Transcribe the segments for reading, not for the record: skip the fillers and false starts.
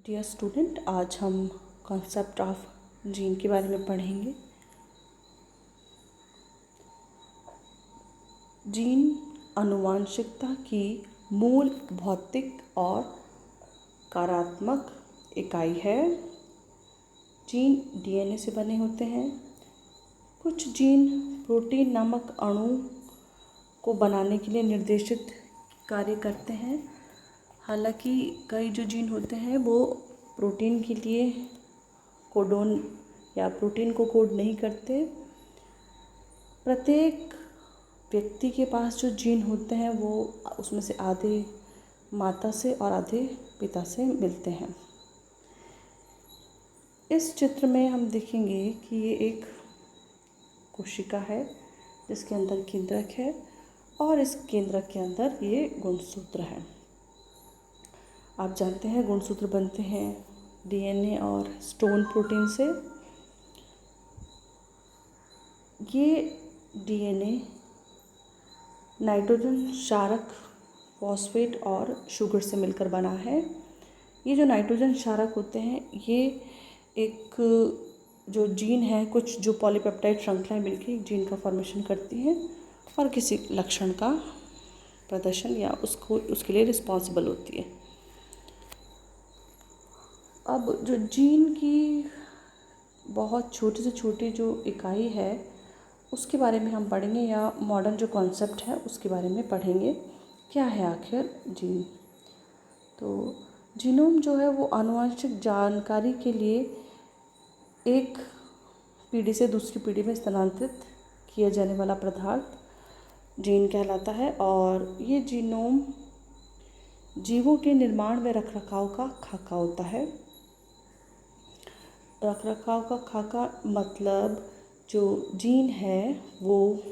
Dear student, आज हम concept of gene के बारे में पढ़ेंगे। जीन आनुवंशिकता की मूल भौतिक और कार्यात्मक इकाई है। जीन डीएनए से बने होते हैं। कुछ जीन प्रोटीन नामक अणु को बनाने के लिए निर्देशित कार्य करते हैं। हालांकि कई जो जीन होते हैं वो प्रोटीन के लिए कोडोन या प्रोटीन को कोड नहीं करते। प्रत्येक व्यक्ति के पास जो जीन होते हैं वो उसमें से आधे माता से और आधे पिता से मिलते हैं। इस चित्र में हम देखेंगे कि ये एक कोशिका है जिसके अंदर केंद्रक है और इस केंद्रक के अंदर ये गुणसूत्र है। आप जानते हैं गुणसूत्र बनते हैं डीएनए और स्टोन प्रोटीन से। ये डीएनए नाइट्रोजन क्षारक, फॉस्फेट और शुगर से मिलकर बना है। ये जो नाइट्रोजन क्षारक होते हैं ये एक जो जीन है, कुछ जो पॉलीपेप्टाइड श्रृंखलाएं मिलकर एक जीन का फॉर्मेशन करती हैं और किसी लक्षण का प्रदर्शन या उसके लिए रिस्पॉन्सिबल होती है। अब जो जीन की बहुत छोटी से छोटी जो इकाई है उसके बारे में हम पढ़ेंगे, या मॉडर्न जो कॉन्सेप्ट है उसके बारे में पढ़ेंगे। क्या है आखिर जीन? तो जीनोम जो है वो आनुवंशिक जानकारी के लिए एक पीढ़ी से दूसरी पीढ़ी में स्थानांतरित किया जाने वाला पदार्थ जीन कहलाता है। और ये जीनोम जीवों के निर्माण व रखरखाव का खाका होता है। रखरखाव का खाका मतलब जो जीन है वो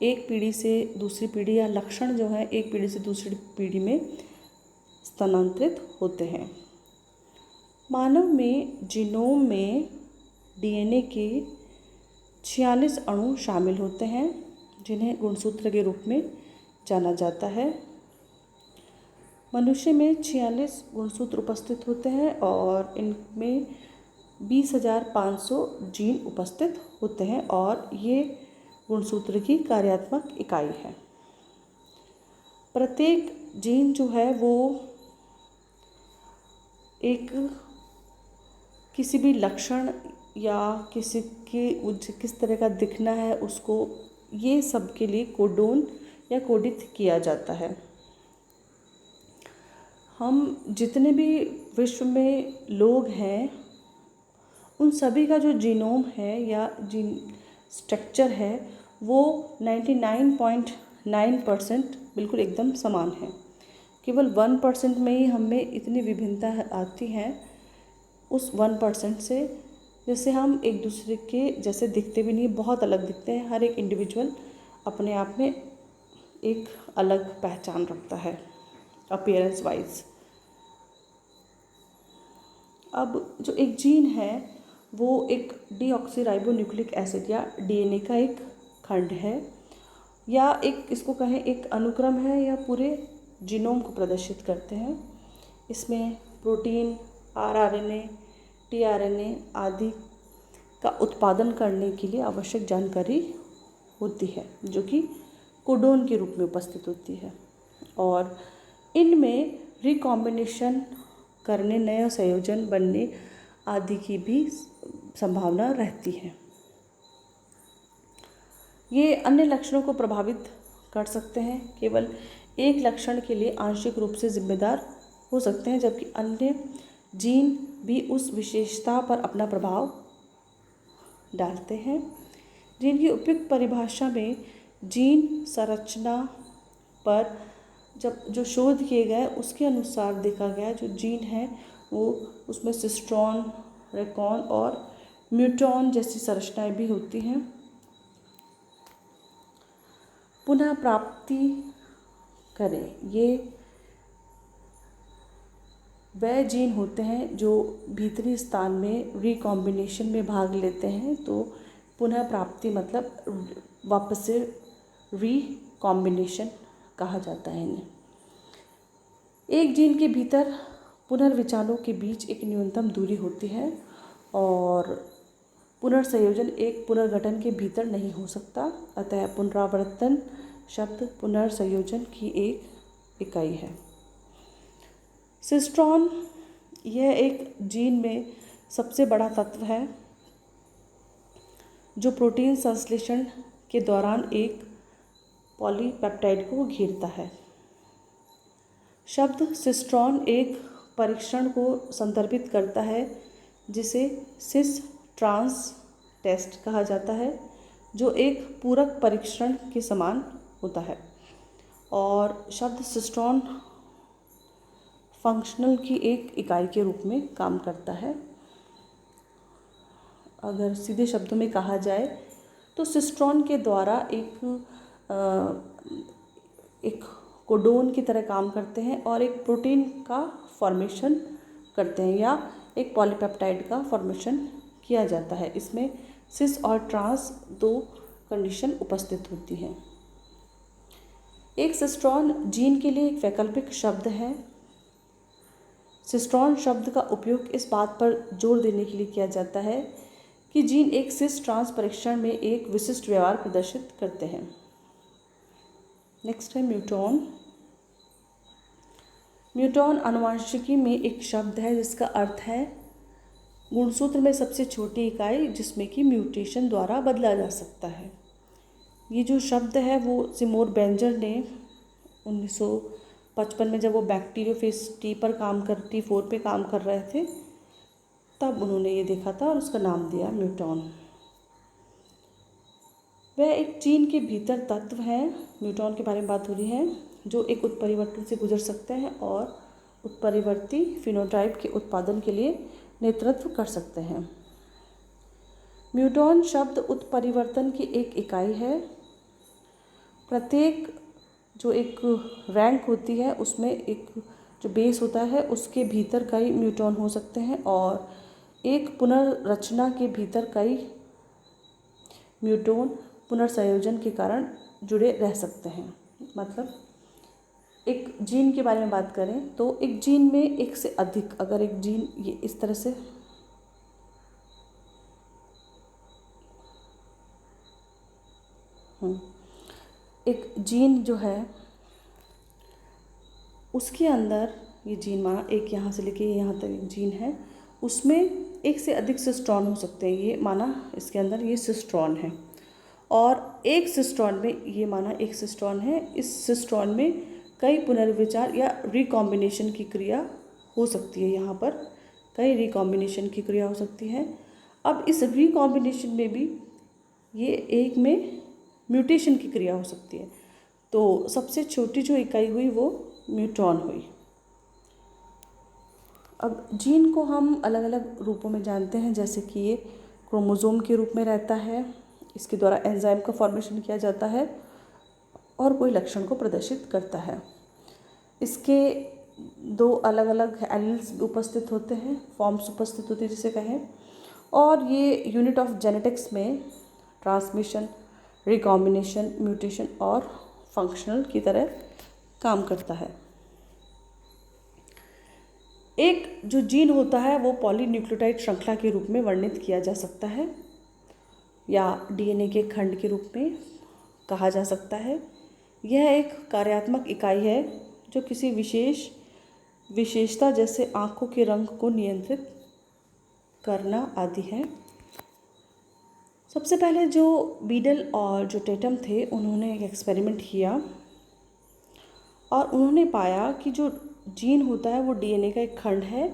एक पीढ़ी से दूसरी पीढ़ी, या लक्षण जो है एक पीढ़ी से दूसरी पीढ़ी में स्थानांतरित होते हैं। मानव में जीनोम में डीएनए के 46 अणु शामिल होते हैं जिन्हें गुणसूत्र के रूप में जाना जाता है। मनुष्य में 46 गुणसूत्र उपस्थित होते हैं और इनमें 20,500 जीन उपस्थित होते हैं और ये गुणसूत्र की कार्यात्मक इकाई है। प्रत्येक जीन जो है वो एक किसी भी लक्षण या किसी के किस तरह का दिखना है उसको, ये सब के लिए कोडोन या कोडित किया जाता है। हम जितने भी विश्व में लोग हैं उन सभी का जो जीनोम है या जीन स्ट्रक्चर है वो 99.9% बिल्कुल एकदम समान है। केवल 1% में ही हमें इतनी विभिन्नता आती है उस 1% से, जैसे हम एक दूसरे के जैसे दिखते भी नहीं, बहुत अलग दिखते हैं। हर एक इंडिविजुअल अपने आप में एक अलग पहचान रखता है अपीयरेंस वाइज। अब जो एक जीन है वो एक डीऑक्सीराइबोन्यूक्लिक एसिड या डीएनए का एक खंड है, या एक इसको कहें एक अनुक्रम है, या पूरे जीनोम को प्रदर्शित करते हैं। इसमें प्रोटीन, आरआरएनए, टीआरएनए आदि का उत्पादन करने के लिए आवश्यक जानकारी होती है जो कि कोडोन के रूप में उपस्थित होती है। और इनमें रिकॉम्बिनेशन करने, नया संयोजन बनने आदि की भी संभावना रहती है। ये अन्य लक्षणों को प्रभावित कर सकते हैं। केवल एक लक्षण के लिए आंशिक रूप से जिम्मेदार हो सकते हैं, जबकि अन्य जीन भी उस विशेषता पर अपना प्रभाव डालते हैं। जीन की उपयुक्त परिभाषा में जीन संरचना पर जब जो शोध किए गए उसके अनुसार देखा गया जो जीन है वो उसमें सिस्ट्रॉन, रेकॉन और म्यूटॉन जैसी संरचनाएं भी होती हैं। पुनः प्राप्ति करें, ये वह जीन होते हैं जो भीतरी स्थान में रिकॉम्बिनेशन में भाग लेते हैं। तो पुनः प्राप्ति मतलब वापस से रिकॉम्बिनेशन कहा जाता है इन्हें। एक जीन के भीतर पुनर्विचारों के बीच एक न्यूनतम दूरी होती है और पुनर्संयोजन एक पुनर्गठन के भीतर नहीं हो सकता। अतः पुनरावर्तन शब्द पुनर्संयोजन की एक इकाई है। सिस्ट्रॉन यह एक जीन में सबसे बड़ा तत्व है जो प्रोटीन संश्लेषण के दौरान एक पॉलीपेप्टाइड को घेरता है। शब्द सिस्ट्रॉन एक परीक्षण को संदर्भित करता है जिसे सिस ट्रांस टेस्ट कहा जाता है, जो एक पूरक परीक्षण के समान होता है। और शब्द सिस्ट्रॉन फंक्शनल की एक इकाई के रूप में काम करता है। अगर सीधे शब्दों में कहा जाए तो सिस्ट्रॉन के द्वारा एक कोडोन की तरह काम करते हैं और एक प्रोटीन का फॉर्मेशन करते हैं या एक पॉलीपेप्टाइड का फॉर्मेशन किया जाता है। इसमें सिस और ट्रांस दो कंडीशन उपस्थित होती हैं। एक सिस्ट्रॉन जीन के लिए एक वैकल्पिक शब्द है। सिस्ट्रॉन शब्द का उपयोग इस बात पर जोर देने के लिए किया जाता है कि जीन एक सिस ट्रांस परीक्षण में एक विशिष्ट व्यवहार प्रदर्शित करते हैं। नेक्स्ट है म्यूटॉन। म्यूटॉन आनुवंशिकी में एक शब्द है जिसका अर्थ है गुणसूत्र में सबसे छोटी इकाई जिसमें कि म्यूटेशन द्वारा बदला जा सकता है। ये जो शब्द है वो सिमोर बेंजर ने 1955 में जब वो बैक्टीरियोफेज T4 पे काम कर रहे थे तब उन्होंने ये देखा था और उसका नाम दिया म्यूटॉन। वह एक जीन के भीतर तत्व है, म्यूटॉन के बारे में बात हो रही है, जो एक उत्परिवर्तन से गुजर सकते हैं और उत्परिवर्ती फिनोटाइप के उत्पादन के लिए नेतृत्व कर सकते हैं। म्यूटॉन शब्द उत्परिवर्तन की एक इकाई है। प्रत्येक जो एक रैंक होती है उसमें एक जो बेस होता है उसके भीतर कई म्यूटॉन हो सकते हैं और एक पुनर्रचना के भीतर कई म्यूटॉन पुनर्संयोजन के कारण जुड़े रह सकते हैं। मतलब एक जीन के बारे में बात करें तो एक जीन में एक से अधिक, अगर एक जीन ये इस तरह से एक जीन जो है उसके अंदर ये जीन माना एक यहाँ से लेके यहाँ तक एक जीन है, उसमें एक से अधिक सिस्ट्रॉन हो सकते हैं। ये माना इसके अंदर ये सिस्ट्रॉन है और एक सिस्ट्रॉन में ये माना एक सिस्ट्रॉन है, इस सिस्ट्रॉन में कई पुनर्विचार या रिकॉम्बिनेशन की क्रिया हो सकती है। यहाँ पर कई रिकॉम्बिनेशन की क्रिया हो सकती है। अब इस रिकॉम्बिनेशन में भी ये एक में म्यूटेशन की क्रिया हो सकती है। तो सबसे छोटी जो इकाई हुई वो म्यूटॉन हुई। अब जीन को हम अलग अलग रूपों में जानते हैं, जैसे कि ये क्रोमोसोम के रूप में रहता है, इसके द्वारा एंजाइम का फॉर्मेशन किया जाता है और कोई लक्षण को प्रदर्शित करता है। इसके दो अलग अलग एलील्स उपस्थित होते हैं, फॉर्म्स उपस्थित होती है जिसे कहें, और ये यूनिट ऑफ जेनेटिक्स में ट्रांसमिशन, रिकॉम्बिनेशन, म्यूटेशन और फंक्शनल की तरह काम करता है। एक जो जीन होता है वो पॉलीन्यूक्लियोटाइड श्रृंखला के रूप में वर्णित किया जा सकता है या डीएनए के खंड के रूप में कहा जा सकता है। यह एक कार्यात्मक इकाई है जो किसी विशेषता जैसे आँखों के रंग को नियंत्रित करना आदि है। सबसे पहले जो बीडल और जो टेटम थे उन्होंने एक एक्सपेरिमेंट किया और उन्होंने पाया कि जो जीन होता है वो डीएनए का एक खंड है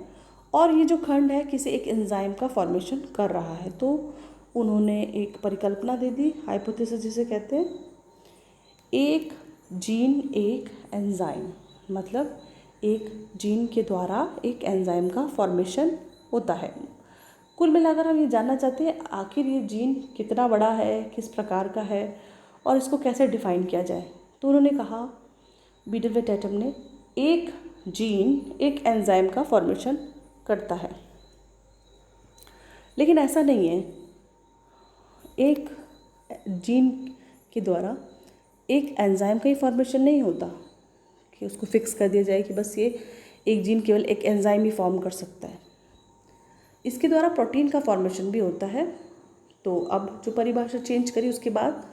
और ये जो खंड है किसी एक एंजाइम का फॉर्मेशन कर रहा है। तो उन्होंने एक परिकल्पना दे दी, हाइपोथेसिस जिसे कहते हैं, एक जीन एक एंजाइम, मतलब एक जीन के द्वारा एक एंजाइम का फॉर्मेशन होता है। कुल मिलाकर हम ये जानना चाहते हैं आखिर ये जीन कितना बड़ा है, किस प्रकार का है और इसको कैसे डिफाइन किया जाए। तो उन्होंने कहा, बीडल व टेटम ने, एक जीन एक एंजाइम का फॉर्मेशन करता है, लेकिन ऐसा नहीं है। एक जीन के द्वारा एक एंजाइम का ही फॉर्मेशन नहीं होता कि उसको फिक्स कर दिया जाए कि बस ये एक जीन केवल एक एंजाइम ही फॉर्म कर सकता है। इसके द्वारा प्रोटीन का फॉर्मेशन भी होता है। तो अब जो परिभाषा चेंज करी उसके बाद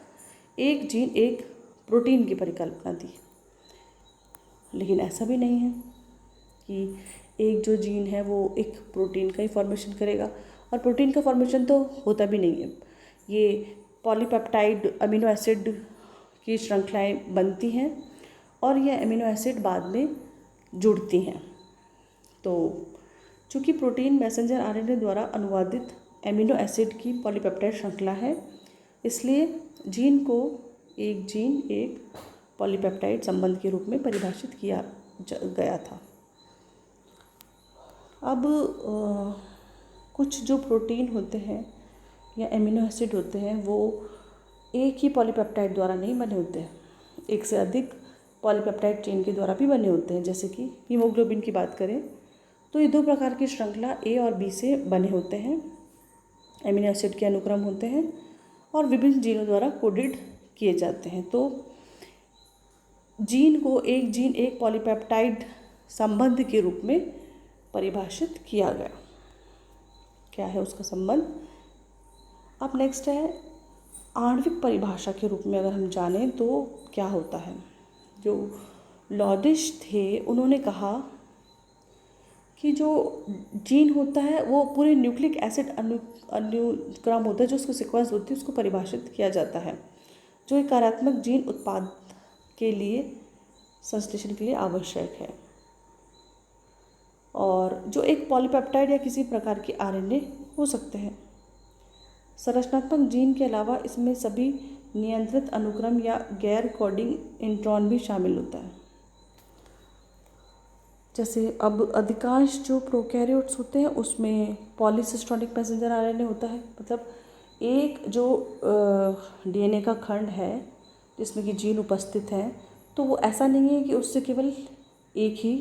एक जीन एक प्रोटीन की परिकल्पना दी। लेकिन ऐसा भी नहीं है कि एक जो जीन है वो एक प्रोटीन का ही फॉर्मेशन करेगा, और प्रोटीन का फॉर्मेशन तो होता भी नहीं है। ये पॉलीपेप्टाइड अमीनो एसिड की श्रृंखलाएं बनती हैं और ये अमीनो एसिड बाद में जुड़ती हैं। तो चूँकि प्रोटीन मैसेंजर आरएनए द्वारा अनुवादित एमिनो एसिड की पॉलीपेप्टाइड श्रृंखला है, इसलिए जीन को एक जीन एक पॉलीपेप्टाइड संबंध के रूप में परिभाषित किया गया था। अब कुछ जो प्रोटीन होते हैं या एमिनो एसिड होते हैं वो एक ही पॉलीपेप्टाइड द्वारा नहीं बने होते हैं, एक से अधिक पॉलीपेप्टाइड चेन के द्वारा भी बने होते हैं। जैसे कि हीमोग्लोबिन की बात करें तो ये 2 प्रकार की श्रृंखला ए और बी से बने होते हैं। एमिनो एसिड के अनुक्रम होते हैं और विभिन्न जीनों द्वारा कोडेड किए जाते हैं। तो जीन को एक जीन एक पॉलीपेप्टाइड संबंध के रूप में परिभाषित किया गया। क्या है उसका संबंध? अब नेक्स्ट है आणविक परिभाषा के रूप में अगर हम जानें तो क्या होता है। जो लॉडिश थे उन्होंने कहा कि जो जीन होता है वो पूरे न्यूक्लिक एसिड अनुक्रम होता है, जो उसको सीक्वेंस होती है उसको परिभाषित किया जाता है, जो एक कार्यात्मक जीन उत्पाद के लिए संश्लेषण के लिए आवश्यक है, और जो एक पॉलीपेप्टाइड या किसी प्रकार की आरएनए हो सकते हैं। संरचनात्मक जीन के अलावा इसमें सभी नियंत्रित अनुक्रम या गैर कोडिंग इंट्रॉन भी शामिल होता है। जैसे अब अधिकांश जो प्रोकैरियोट्स होते हैं उसमें पॉलीसिस्टोनिक मैसेंजर आरएनए होता है। मतलब एक जो डीएनए का खंड है जिसमें कि जीन उपस्थित है, तो वो ऐसा नहीं है कि उससे केवल एक ही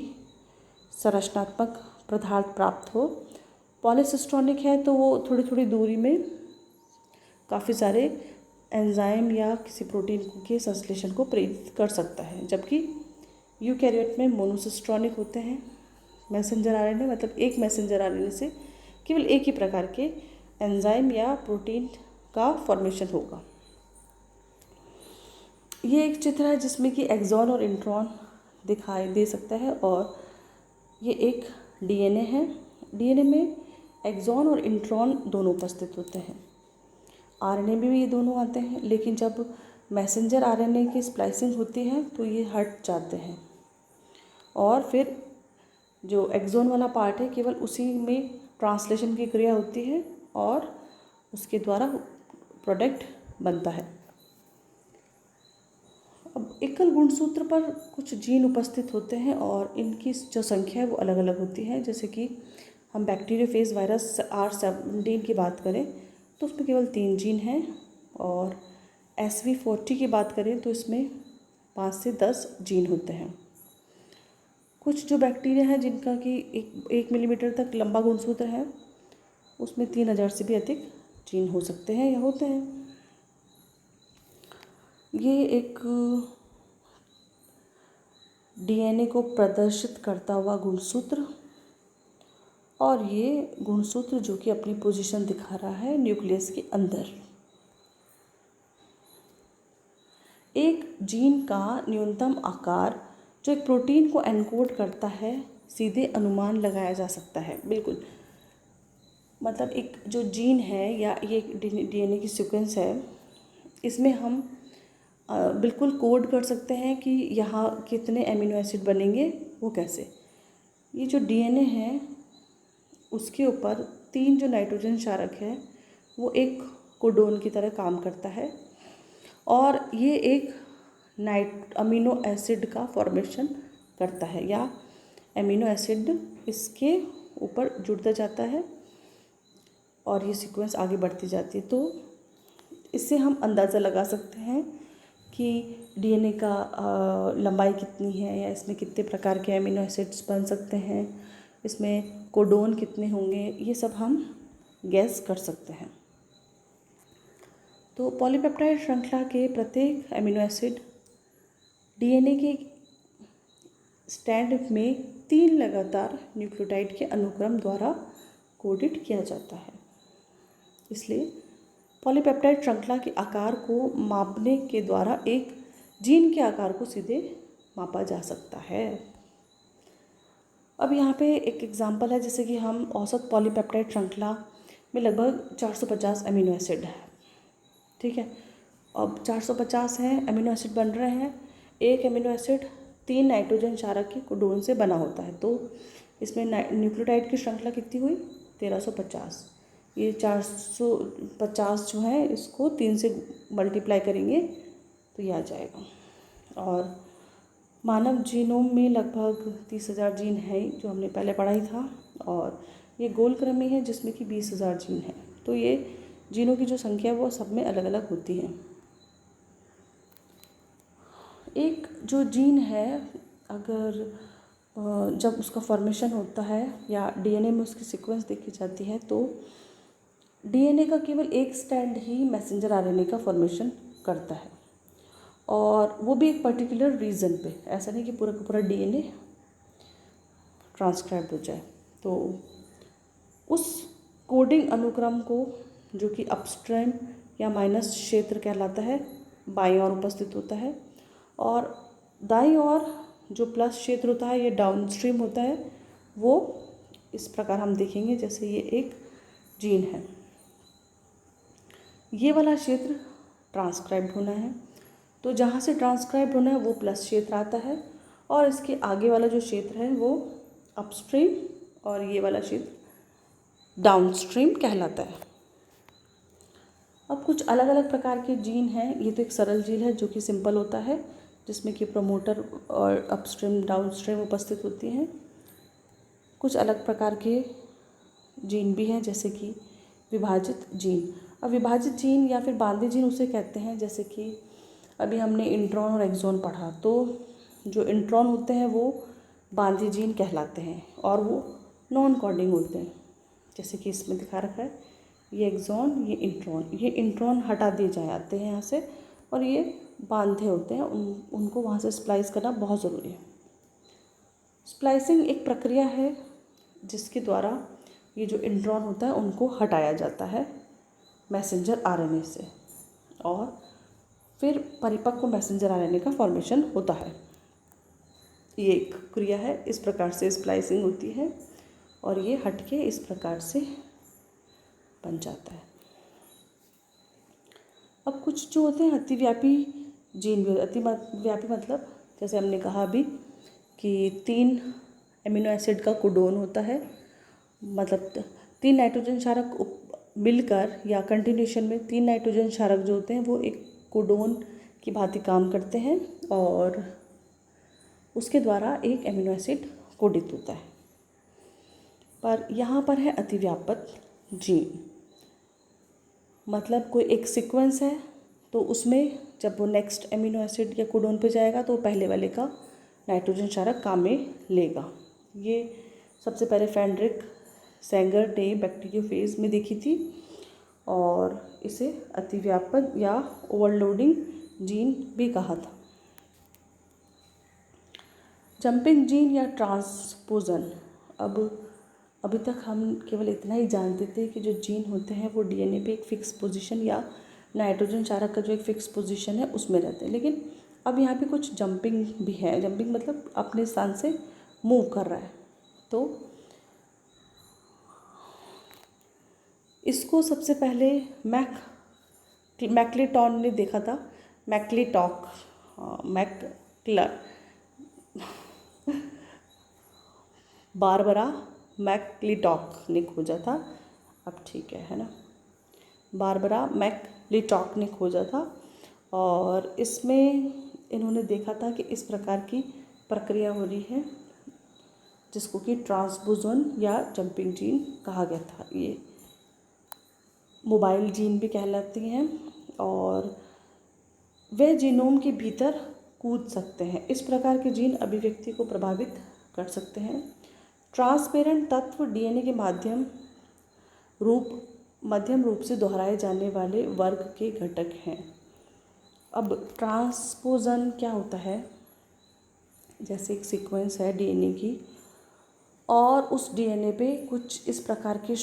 संरचनात्मक पदार्थ प्राप्त हो। पॉलीसिस्टोनिक है तो वो थोड़ी थोड़ी दूरी में काफ़ी सारे एंजाइम या किसी प्रोटीन के संश्लेषण को प्रेरित कर सकता है, जबकि यूकैरियोट में मोनोसिस्टोनिक होते हैं मैसेंजर आरएनए। मतलब एक मैसेंजर आरएनए से केवल एक ही प्रकार के एंजाइम या प्रोटीन का फॉर्मेशन होगा। ये एक चित्र है जिसमें कि एक्सॉन और इंट्रॉन दिखाई दे सकता है, और ये एक डीएनए है। डीएनए में एक्सॉन और इंट्रॉन दोनों उपस्थित होते हैं। आरएनए में भी ये दोनों आते हैं, लेकिन जब मैसेंजर आरएनए की स्प्लाइसिंग होती है तो ये हट जाते हैं, और फिर जो एक्सॉन वाला पार्ट है केवल उसी में ट्रांसलेशन की क्रिया होती है और उसके द्वारा प्रोडक्ट बनता है। अब एकल गुणसूत्र पर कुछ जीन उपस्थित होते हैं और इनकी जो संख्या है वो अलग अलग होती है। जैसे कि हम बैक्टीरियोफेज वायरस R17 की बात करें तो उसमें केवल 3 जीन हैं, और SV40 की बात करें तो इसमें 5 से 10 जीन होते हैं। कुछ जो बैक्टीरिया हैं जिनका कि 1 मिलीमीटर तक लंबा गुणसूत्र है उसमें 3000 से भी अधिक जीन हो सकते हैं या होते हैं। ये एक डीएनए को प्रदर्शित करता हुआ गुणसूत्र, और ये गुणसूत्र जो कि अपनी पोजीशन दिखा रहा है न्यूक्लियस के अंदर। एक जीन का न्यूनतम आकार जो एक प्रोटीन को एनकोड करता है सीधे अनुमान लगाया जा सकता है। बिल्कुल, मतलब एक जो जीन है या ये डीएनए की सीक्वेंस है, इसमें हम बिल्कुल कोड कर सकते हैं कि यहाँ कितने एमिनो एसिड बनेंगे। वो कैसे? ये जो डीएनए है उसके ऊपर 3 जो नाइट्रोजन क्षारक है वो एक कोडोन की तरह काम करता है, और ये एक अमीनो एसिड का फॉर्मेशन करता है, या एमिनो एसिड इसके ऊपर जुड़ता जाता है और ये सीक्वेंस आगे बढ़ती जाती है। तो इससे हम अंदाज़ा लगा सकते हैं कि डीएनए का लंबाई कितनी है, या इसमें कितने प्रकार के एमिनो एसिड्स बन सकते हैं, इसमें कोडोन कितने होंगे, ये सब हम गैस कर सकते हैं। तो पॉलीपेप्टाइड श्रृंखला के प्रत्येक एमिनो एसिड डीएनए के स्टैंड में 3 लगातार न्यूक्लियोटाइड के अनुक्रम द्वारा कोडेड किया जाता है। इसलिए पॉलीपेप्टाइड श्रृंखला के आकार को मापने के द्वारा एक जीन के आकार को सीधे मापा जा सकता है। अब यहाँ पे एक एग्जांपल है, जैसे कि हम औसत पॉलीपेप्टाइड श्रृंखला में लगभग 450 अमीनो एसिड है, ठीक है। अब 450 हैं अमीनो एसिड बन रहे हैं। एक अमीनो एसिड 3 नाइट्रोजन क्षारक की कोडोन से बना होता है, तो इसमें न्यूक्लियोटाइड की श्रृंखला कितनी हुई? 1350। ये 450 जो है इसको 3 से मल्टीप्लाई करेंगे तो ये आ जाएगा। और मानव जीनोम में लगभग 30,000 जीन है जो हमने पहले पढ़ा ही था, और ये गोलक्रमी है जिसमें कि 20,000 जीन है। तो ये जीनों की जो संख्या है वो सब में अलग अलग होती है। एक जो जीन है, अगर जब उसका फॉर्मेशन होता है या डीएनए में उसकी सीक्वेंस देखी जाती है, तो डीएनए का केवल एक स्ट्रैंड ही मैसेंजर आरएनए का फॉर्मेशन करता है, और वो भी एक पर्टिकुलर रीजन पे। ऐसा नहीं कि पूरा का पूरा डीएनए ट्रांसक्राइब हो जाए। तो उस कोडिंग अनुक्रम को, जो कि अपस्ट्रीम या माइनस क्षेत्र कहलाता है, बाईं ओर उपस्थित होता है, और दाईं ओर जो प्लस क्षेत्र होता है, ये डाउनस्ट्रीम होता है। वो इस प्रकार हम देखेंगे, जैसे ये एक जीन है, ये वाला क्षेत्र ट्रांसक्राइब होना है, तो जहाँ से ट्रांसक्राइब होना है वो प्लस क्षेत्र आता है, और इसके आगे वाला जो क्षेत्र है वो अपस्ट्रीम, और ये वाला क्षेत्र डाउनस्ट्रीम कहलाता है। अब कुछ अलग अलग प्रकार के जीन हैं। ये तो एक सरल जीन है जो कि सिंपल होता है, जिसमें कि प्रमोटर और अपस्ट्रीम डाउनस्ट्रीम उपस्थित होती हैं। कुछ अलग प्रकार के जीन भी हैं, जैसे कि विभाजित जीन। अब विभाजित जीन या फिर बांधे जीन उसे कहते हैं, जैसे कि अभी हमने इंट्रॉन और एक्सॉन पढ़ा, तो जो इंट्रॉन होते हैं वो बांधे जीन कहलाते हैं, और वो नॉन कोडिंग होते हैं, जैसे कि इसमें दिखा रखा है, ये एक्सॉन, ये इंट्रॉन। ये इंट्रॉन हटा दिए जाते हैं यहाँ से, और ये बांधे होते हैं, उनको वहाँ से स्प्लाइस करना बहुत ज़रूरी है। स्प्लाइसिंग एक प्रक्रिया है जिसके द्वारा ये जो इंट्रॉन होता है उनको हटाया जाता है मैसेंजर आरएनए से, और फिर परिपक्व मैसेंजर आरएनए का फॉर्मेशन होता है। ये एक क्रिया है, इस प्रकार से स्प्लाइसिंग होती है, और ये हटके इस प्रकार से बन जाता है। अब कुछ जो होते हैं अतिव्यापी जीन भी। अतिव्यापी मतलब, जैसे हमने कहा अभी कि 3 एमिनो एसिड का कोडोन होता है, मतलब 3 नाइट्रोजन क्षारक मिलकर या कंटिन्यूशन में 3 नाइट्रोजन क्षारक जो होते हैं वो एक कोडोन की भांति काम करते हैं, और उसके द्वारा एक एमिनो एसिड कोडित होता है। पर यहाँ पर है अतिव्यापक जीन, मतलब कोई एक सीक्वेंस है, तो उसमें जब वो नेक्स्ट एमिनो एसिड या कोडोन पे जाएगा तो पहले वाले का नाइट्रोजन क्षारक काम में लेगा। ये सबसे पहले फ्रेडरिक सेंगर ने बैक्टीरियोफेज में देखी थी, और इसे अतिव्यापक या ओवरलोडिंग जीन भी कहा था। जंपिंग जीन या ट्रांसपोजन। अब अभी तक हम केवल इतना ही जानते थे कि जो जीन होते हैं वो डीएनए पे एक फिक्स पोजीशन या नाइट्रोजन क्षारक का जो एक फिक्स पोजीशन है उसमें रहते हैं, लेकिन अब यहाँ पे कुछ जंपिंग भी है। जंपिंग मतलब अपने स्थान से मूव कर रहा है। तो इसको सबसे पहले मैक्लेटॉन ने देखा था। बारबरा मैक्लिटॉक ने खोजा था। अब ठीक है ना, बारबरा मैक्लिटॉक ने खोजा था, और इसमें इन्होंने देखा था कि इस प्रकार की प्रक्रिया हो रही है जिसको कि ट्रांसपोजन या जंपिंग जीन कहा गया था। ये मोबाइल जीन भी कहलाती हैं, और वे जीनोम के भीतर कूद सकते हैं। इस प्रकार के जीन अभिव्यक्ति को प्रभावित कर सकते हैं। ट्रांसपेरेंट तत्व डीएनए के मध्यम रूप से दोहराए जाने वाले वर्ग के घटक हैं। अब ट्रांसपोजन क्या होता है? जैसे एक सीक्वेंस है डीएनए की, और उस डीएनए पे कुछ इस प्रकार के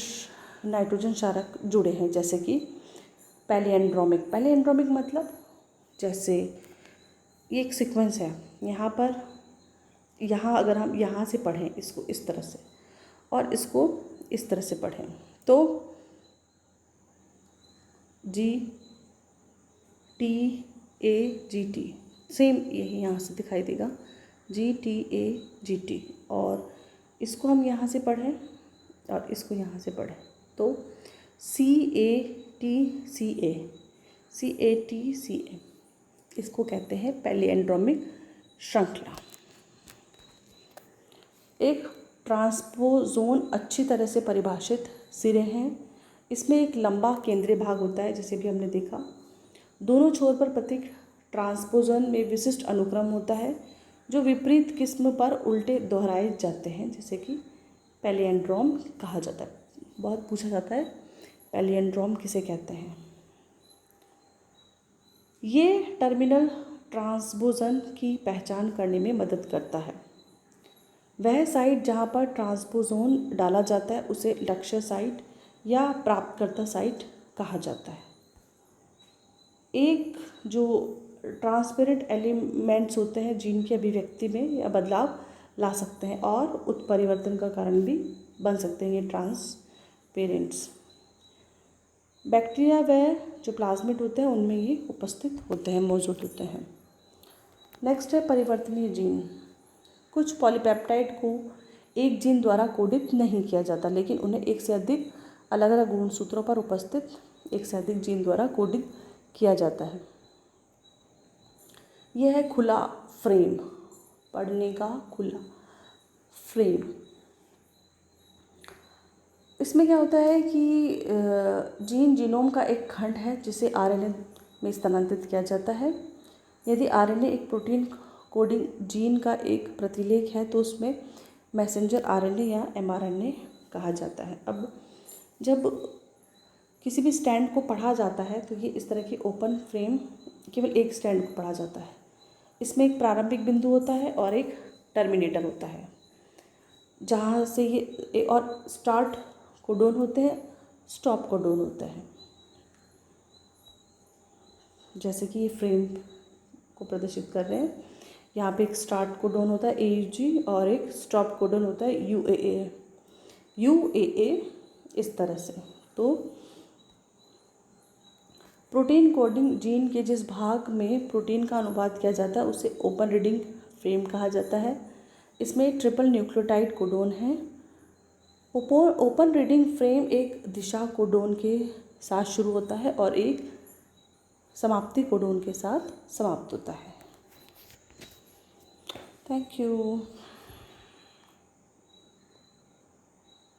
नाइट्रोजन क्षारक जुड़े हैं, जैसे कि पैलिएंड्रोमिक। पैलिएंड्रोमिक मतलब जैसे ये एक सीक्वेंस है, यहाँ पर यहाँ अगर हम यहाँ से पढ़ें इसको इस तरह से और इसको इस तरह से पढ़ें तो GTAGT सेम यही यहाँ से दिखाई देगा, GTAGT। और इसको हम यहाँ से पढ़ें और इसको यहाँ से पढ़ें तो CATCA इसको कहते हैं पैलिएंड्रोमिक श्रृंखला। एक ट्रांसपोज़ोन अच्छी तरह से परिभाषित सिरे हैं। इसमें एक लंबा केंद्रीय भाग होता है, जैसे भी हमने देखा। दोनों छोर पर प्रत्येक ट्रांसपोज़ोन में विशिष्ट अनुक्रम होता है जो विपरीत किस्म पर उल्टे दोहराए जाते हैं, जैसे कि पैलिएंड्रोम कहा जाता है। बहुत पूछा जाता है पैलिएंड्रोम किसे कहते हैं। ये टर्मिनल ट्रांसपोज़ोन की पहचान करने में मदद करता है। वह साइट जहाँ पर ट्रांसपोज़ोन डाला जाता है उसे लक्ष्य साइट या प्राप्तकर्ता साइट कहा जाता है। एक जो ट्रांसपेरेंट एलिमेंट्स होते हैं जीन की अभिव्यक्ति में या बदलाव ला सकते हैं और उत्परिवर्तन का कारण भी बन सकते हैं ये ट्रांसपेरेंट्स। बैक्टीरिया व जो प्लाज्मिड होते हैं उनमें ये उपस्थित होते हैं, मौजूद होते हैं। नेक्स्ट है परिवर्तनीय जीन। कुछ पॉलीपेप्टाइड को एक जीन द्वारा कोडित नहीं किया जाता, लेकिन उन्हें एक से अधिक अलग अलग गुणसूत्रों पर उपस्थित एक से अधिक जीन द्वारा कोडित किया जाता है। यह है खुला फ्रेम, पढ़ने का खुला फ्रेम। इसमें क्या होता है कि जीन जीनोम का एक खंड है जिसे आरएनए में स्थानांतरित किया जाता है। यदि आरएनए एक प्रोटीन कोडिंग जीन का एक प्रतिलेख है तो उसमें मैसेंजर आरएनए या एमआरएनए कहा जाता है। अब जब किसी भी स्टैंड को पढ़ा जाता है तो ये इस तरह की ओपन फ्रेम केवल एक स्टैंड को पढ़ा जाता है। इसमें एक प्रारंभिक बिंदु होता है और एक टर्मिनेटर होता है, जहाँ से ये और स्टार्ट कोडोन होते हैं, स्टॉप कोडोन होता है। जैसे कि ये फ्रेम को प्रदर्शित कर रहे हैं, यहाँ पे एक स्टार्ट कोडोन होता है AUG और एक स्टॉप कोडोन होता है UAA इस तरह से। तो प्रोटीन कोडिंग जीन के जिस भाग में प्रोटीन का अनुवाद किया जाता है उसे ओपन रीडिंग फ्रेम कहा जाता है। इसमें ट्रिपल न्यूक्लियोटाइड कोडोन है। ओपन रीडिंग फ्रेम एक दिशा कोडोन के साथ शुरू होता है और एक समाप्ति कोडोन के साथ समाप्त होता है। Thank you.